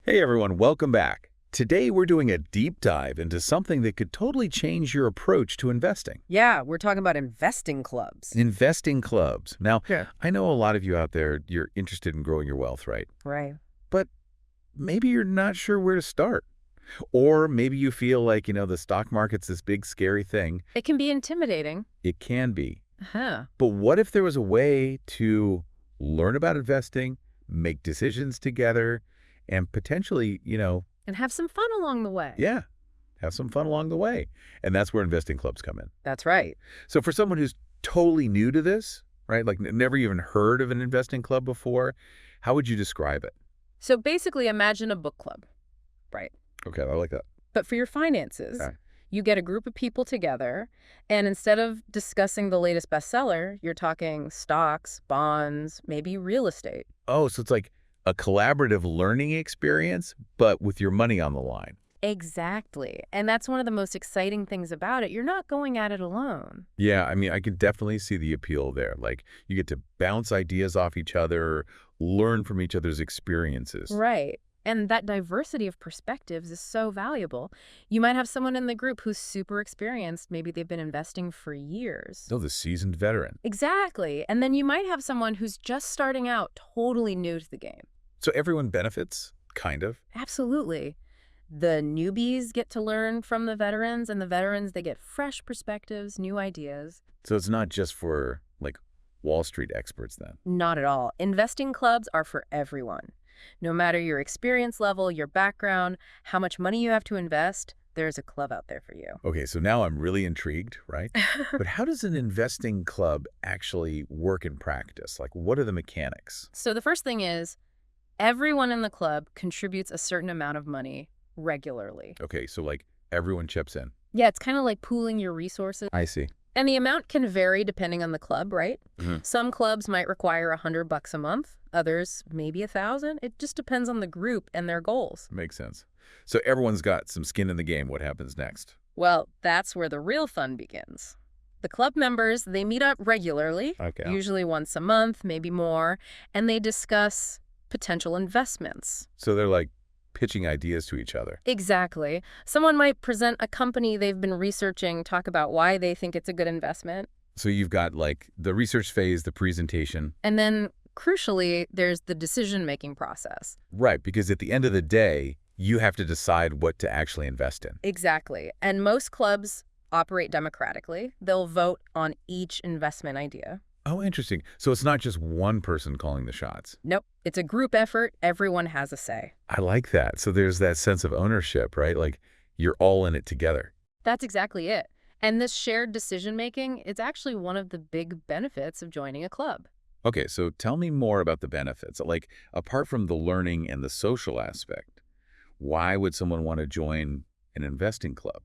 Hey everyone, welcome back. Today we're doing a deep dive into something that could totally change your approach to investing. Yeah, we're talking about investing clubs. Investing clubs. Now, Yeah. I know a lot of you out there, you're interested in growing your wealth, right? Right. But maybe you're not sure where to start. Or maybe you feel like, the stock market's this big scary thing. It can be intimidating. It can be. Huh. But what if there was a way to learn about investing, make decisions together, and potentially, And have some fun along the way. yeah, have some fun along the way. And that's where investing clubs come in. That's right. So for someone who's totally new to this, right, like never even heard of an investing club before, how would you describe it? So basically, imagine a book club. Right. Okay, I like that. But for your finances, Okay. you get a group of people together, and instead of discussing the latest bestseller, you're talking stocks, bonds, maybe real estate. Oh, so it's like a collaborative learning experience, but with your money on the line. Exactly. And that's one of the most exciting things about it. You're not going at it alone. Yeah, I mean, I could definitely see the appeal there. Like, you get to bounce ideas off each other, learn from each other's experiences. Right. And that diversity of perspectives is so valuable. You might have someone in the group who's super experienced. Maybe they've been investing for years. Oh, the seasoned veteran. Exactly. And then you might have someone who's just starting out, totally new to the game. So everyone benefits, kind of. Absolutely. The newbies get to learn from the veterans, and the veterans, they get fresh perspectives, new ideas. So it's not just for, like, Wall Street experts then. Not at all. Investing clubs are for everyone. No matter your experience level, your background, how much money you have to invest, there's a club out there for you. Okay, so now I'm really intrigued, right? But how does an investing club actually work in practice? Like, what are the mechanics? So the first thing is, everyone in the club contributes a certain amount of money regularly. Okay, so like everyone chips in. Yeah, it's kind of like pooling your resources. I see. And the amount can vary depending on the club, right? Mhm. Some clubs might require $100 a month, others maybe 1,000. It just depends on the group and their goals. Makes sense. So everyone's got some skin in the game. What happens next? Well, that's where the real fun begins. The club members, they meet up regularly, Okay. usually once a month, maybe more, and they discuss potential investments. So they're like pitching ideas to each other. Exactly. Someone might present a company they've been researching, talk about why they think it's a good investment. So you've got like the research phase, the presentation. And then, crucially, there's the decision-making process. Right, because at the end of the day, you have to decide what to actually invest in. Exactly. And most clubs operate democratically. They'll vote on each investment idea. Oh, interesting. So it's not just one person calling the shots. Nope. It's a group effort. Everyone has a say. I like that. So there's that sense of ownership, right? Like you're all in it together. That's exactly it. And this shared decision-making, it's actually one of the big benefits of joining a club. Okay, so tell me more about the benefits. Like, apart from the learning and the social aspect, why would someone want to join an investing club?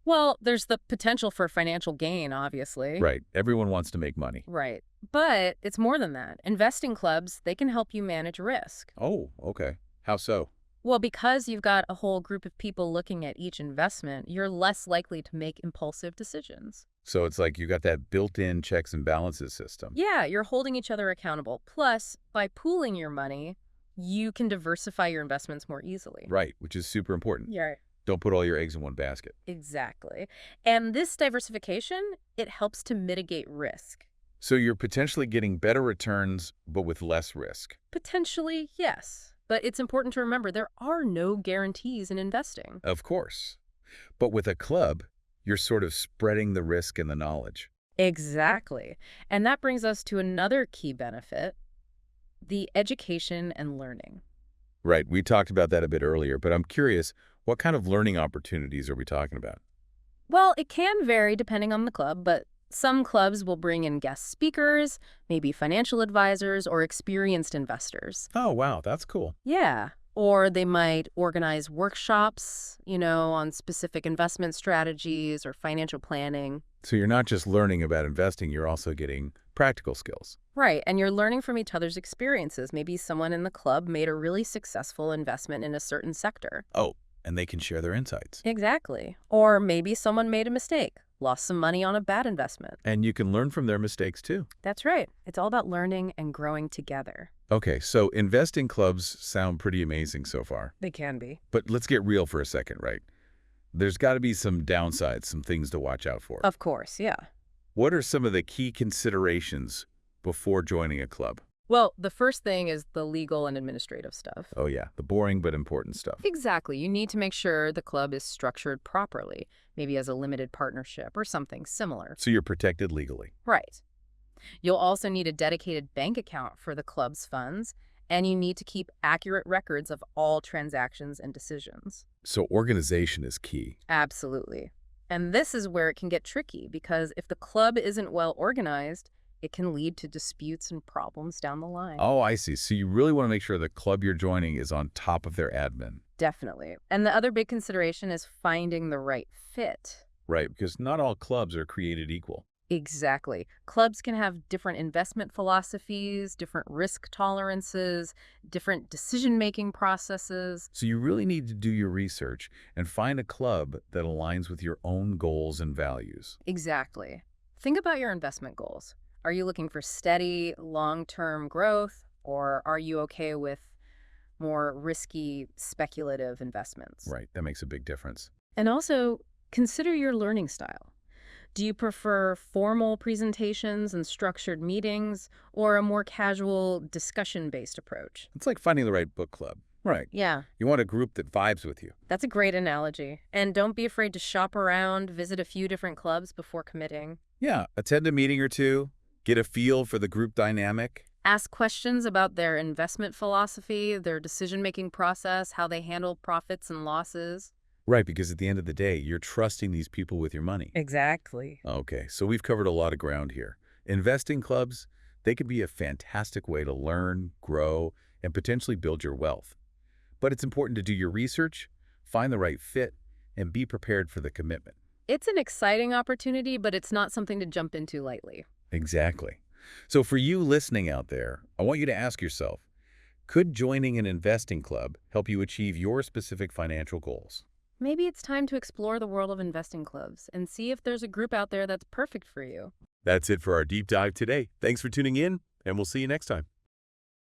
Well, there's the potential for financial gain, obviously. Right. Everyone wants to make money. Right. But it's more than that. Investing clubs, they can help you manage risk. Oh, okay. How so? Well, because you've got a whole group of people looking at each investment, you're less likely to make impulsive decisions. So it's like you got that built-in checks and balances system. Yeah, you're holding each other accountable. Plus, by pooling your money, you can diversify your investments more easily. Right, which is super important. Yeah, Don't put all your eggs in one basket. exactly. And this diversification, it helps to mitigate risk. So you're potentially getting better returns, but with less risk. Potentially, yes. But it's important to remember there are no guarantees in investing. Of course. But with a club, you're sort of spreading the risk and the knowledge. Exactly. And that brings us to another key benefit, the education and learning. Right, we talked about that a bit earlier, but I'm curious, what kind of learning opportunities are we talking about? Well, it can vary depending on the club, but some clubs will bring in guest speakers, maybe financial advisors or experienced investors. Oh, wow, that's cool. Yeah. Or they might organize workshops, on specific investment strategies or financial planning. So you're not just learning about investing, you're also getting practical skills. Right, and you're learning from each other's experiences. Maybe someone in the club made a really successful investment in a certain sector. Oh, and they can share their insights. Exactly. Or maybe someone made a mistake, lost some money on a bad investment. And you can learn from their mistakes too. That's right. It's all about learning and growing together. Okay, so investing clubs sound pretty amazing so far. They can be. But let's get real for a second, right? There's got to be some downsides, some things to watch out for. Of course, yeah. What are some of the key considerations before joining a club? Well, the first thing is the legal and administrative stuff. Oh yeah, the boring but important stuff. Exactly. You need to make sure the club is structured properly, maybe as a limited partnership or something similar. So you're protected legally. Right. You'll also need a dedicated bank account for the club's funds, and you need to keep accurate records of all transactions and decisions. So organization is key. Absolutely. And this is where it can get tricky, because if the club isn't well organized, it can lead to disputes and problems down the line. Oh, I see. So you really want to make sure the club you're joining is on top of their admin. Definitely. And the other big consideration is finding the right fit. Right, because not all clubs are created equal. Exactly. Clubs can have different investment philosophies, different risk tolerances, different decision-making processes. So you really need to do your research and find a club that aligns with your own goals and values. Exactly. Think about your investment goals. Are you looking for steady, long-term growth, or are you okay with more risky, speculative investments? Right, that makes a big difference. And also, consider your learning style. Do you prefer formal presentations and structured meetings, or a more casual, discussion-based approach? It's like finding the right book club. Right. Yeah, You want a group that vibes with you. that's a great analogy. And don't be afraid to shop around, visit a few different clubs before committing. Yeah, attend a meeting or two, get a feel for the group dynamic. Ask questions about their investment philosophy, their decision-making process, how they handle profits and losses. Right, because at the end of the day, you're trusting these people with your money. Exactly. Okay, so we've covered a lot of ground here. Investing clubs, they can be a fantastic way to learn, grow, and potentially build your wealth. But it's important to do your research, find the right fit, and be prepared for the commitment. It's an exciting opportunity, but it's not something to jump into lightly. Exactly. So for you listening out there, I want you to ask yourself, could joining an investing club help you achieve your specific financial goals? Maybe it's time to explore the world of investing clubs and see if there's a group out there that's perfect for you. That's it for our deep dive today. Thanks for tuning in, and we'll see you next time.